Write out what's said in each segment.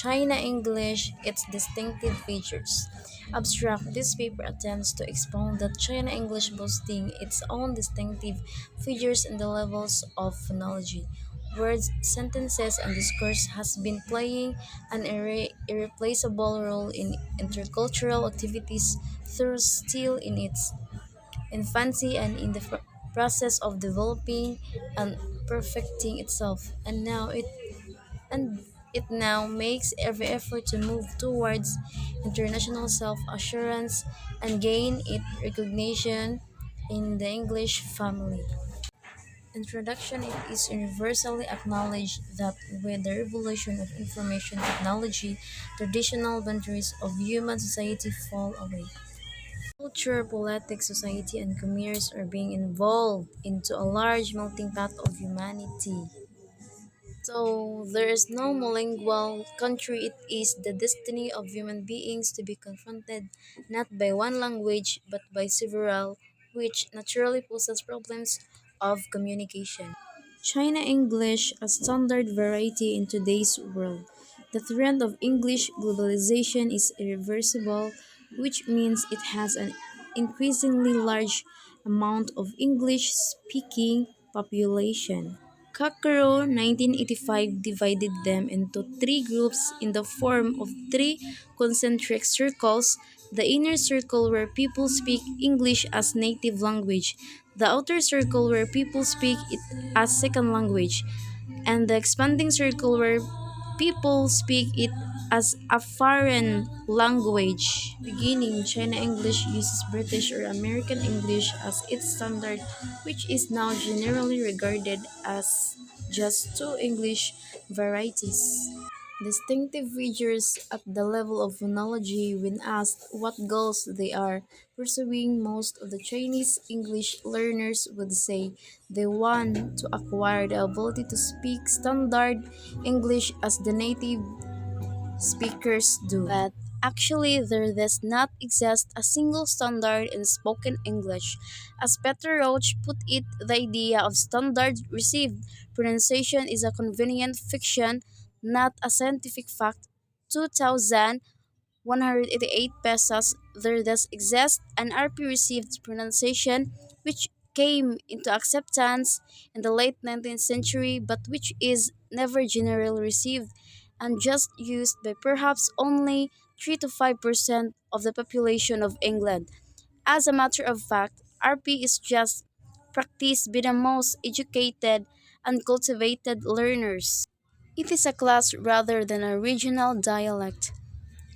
China English, its distinctive features. Abstract, this paper attempts to expound that China English boasting its own distinctive features in the levels of phonology. Words, sentences, and discourse has been playing an irreplaceable role in intercultural activities through still in its infancy and in the process of developing and perfecting itself. And it now makes every effort to move towards international self-assurance and gain its recognition in the English family. Introduction, it is universally acknowledged that with the revolution of information technology, traditional boundaries of human society fall away. Culture, politics, society, and commerce are being involved into a large melting pot of humanity. So there is no monolingual country. It is the destiny of human beings to be confronted not by one language but by several, which naturally poses problems of communication. China English, a standard variety in today's world. The trend of English globalization is irreversible, which means it has an increasingly large amount of English speaking population. Kokoro 1985 divided them into three groups in the form of three concentric circles: the inner circle where people speak English as native language, the outer circle where people speak it as second language, and the expanding circle where people speak it as a foreign language. Beginning, China English uses British or American English as its standard, which is now generally regarded as just two English varieties. Distinctive features at the level of phonology. When asked what goals they are pursuing, most of the Chinese English learners would say they want to acquire the ability to speak standard English as the native speakers do. But actually, there does not exist a single standard in spoken English. As Peter Roach put it, the idea of standard received pronunciation is a convenient fiction, not a scientific fact. 2,188 pesos, there does exist an RP received pronunciation which came into acceptance in the late 19th century but which is never generally received and just used by perhaps only 3 to 5% of the population of England. As a matter of fact, RP is just practiced by the most educated and cultivated learners. It is a class rather than a regional dialect.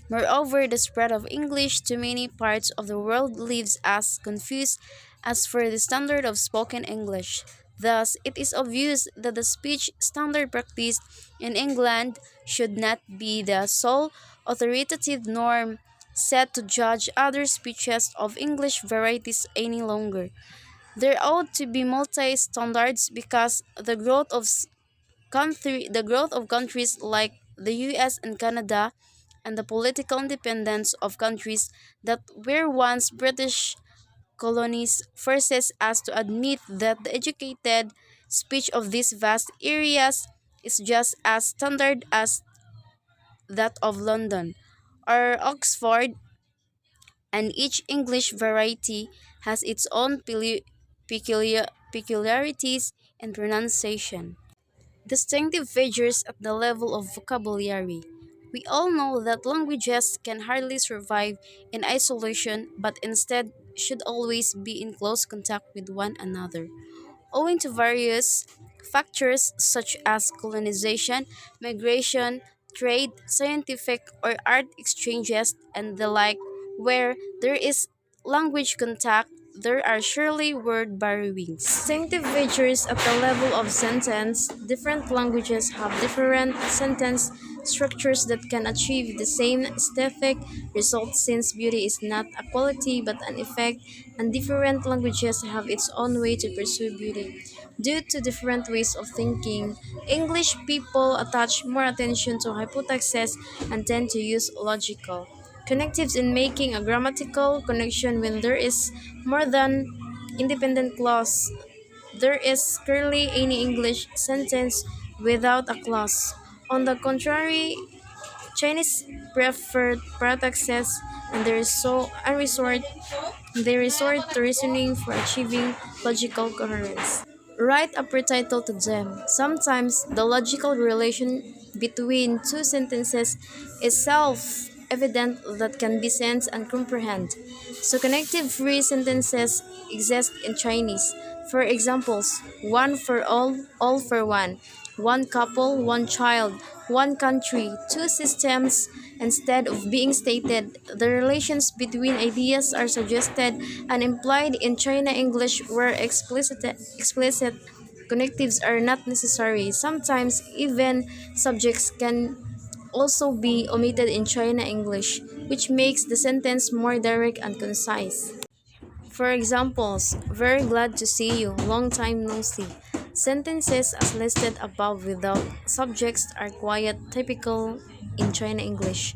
Moreover, the spread of English to many parts of the world leaves us confused as for the standard of spoken English. Thus, it is obvious that the speech standard practiced in England should not be the sole authoritative norm set to judge other speeches of English varieties any longer. There ought to be multi-standards because the growth of countries like the US and Canada and the political independence of countries that were once British colonies forces us to admit that the educated speech of these vast areas is just as standard as that of London or Oxford, and each English variety has its own peculiarities in pronunciation. Distinctive features at the level of vocabulary. We all know that languages can hardly survive in isolation but instead should always be in close contact with one another. Owing to various factors such as colonization, migration, trade, scientific or art exchanges, and the like, where there is language contact, there are surely word borrowings. Distinctive features at the level of sentence. Different languages have different sentence structures that can achieve the same aesthetic result since beauty is not a quality but an effect, and different languages have its own way to pursue beauty. Due to different ways of thinking, English people attach more attention to hypotheses and tend to use logical connectives in making a grammatical connection when there is more than independent clause. There is scarcely any English sentence without a clause. On the contrary, Chinese prefer practices and they resort to reasoning for achieving logical coherence. Write a pre-title to them. Sometimes the logical relation between two sentences is self-evident that can be sensed and comprehended. So connective free sentences exist in Chinese. For examples, one for all for one couple, one child, one country, two systems. Instead of being stated, the relations between ideas are suggested and implied in China English where explicit connectives are not necessary. Sometimes even subjects can also be omitted in China English, which makes the sentence more direct and concise. For examples, very glad to see you, long time no see. Sentences as listed above without subjects are quite typical in China English.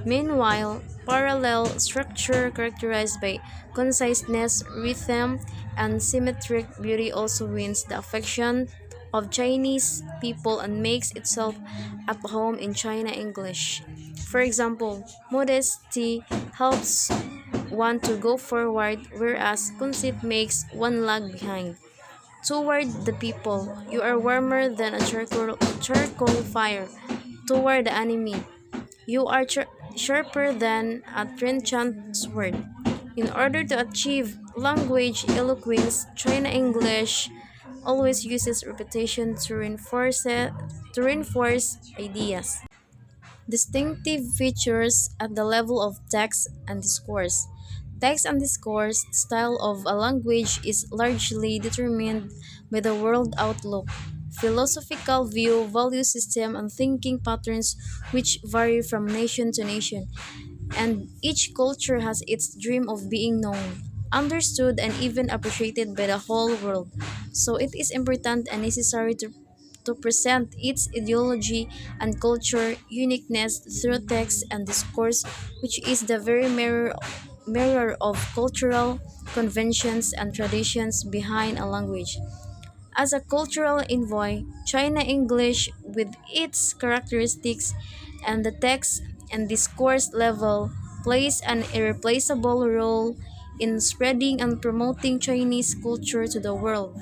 Meanwhile, parallel structure characterized by conciseness, rhythm, and symmetric beauty also wins the affection of Chinese people and makes itself at home in China English. For example, modesty helps one to go forward, whereas conceit makes one lag behind. Toward the people, you are warmer than a charcoal fire. Toward the enemy, you are sharper than a trenchant sword. In order to achieve language eloquence, China English always uses repetition to reinforce ideas. Distinctive features at the level of text and discourse. Text and discourse style of a language is largely determined by the world outlook, philosophical view, value system, and thinking patterns which vary from nation to nation. And each culture has its dream of being known, understood, and even appreciated by the whole world. So it is important and necessary to present its ideology and culture uniqueness through text and discourse, which is the very mirror of cultural conventions and traditions behind a language. As a cultural envoy, China English, with its characteristics and the text and discourse level, plays an irreplaceable role in spreading and promoting Chinese culture to the world.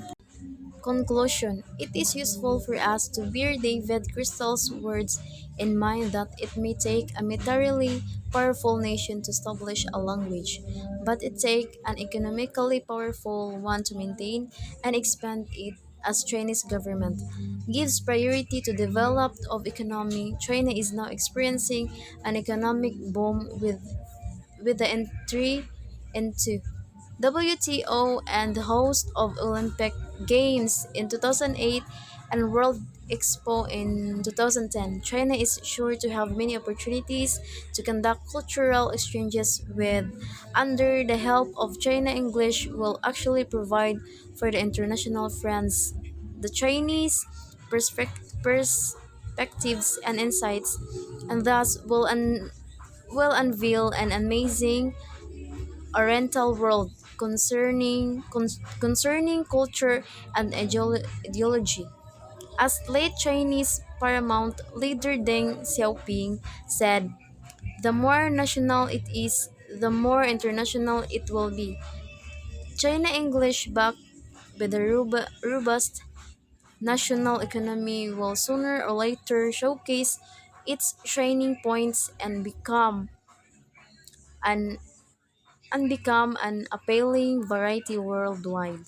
Conclusion. It is useful for us to bear David Crystal's words in mind that it may take a militarily powerful nation to establish a language, but it takes an economically powerful one to maintain and expand it as Chinese government gives priority to development of economy. China is now experiencing an economic boom with the entry into WTO and the host of Olympic Games in 2008 and World Expo in 2010. China is sure to have many opportunities to conduct cultural exchanges with under the help of China English will actually provide for the international friends. The Chinese perspectives and insights and thus will unveil an amazing Oriental world concerning culture and ideology. As late Chinese paramount leader Deng Xiaoping said, the more national it is, the more international it will be. China English backed by the robust national economy will sooner or later showcase its shining points an and become an appealing variety worldwide.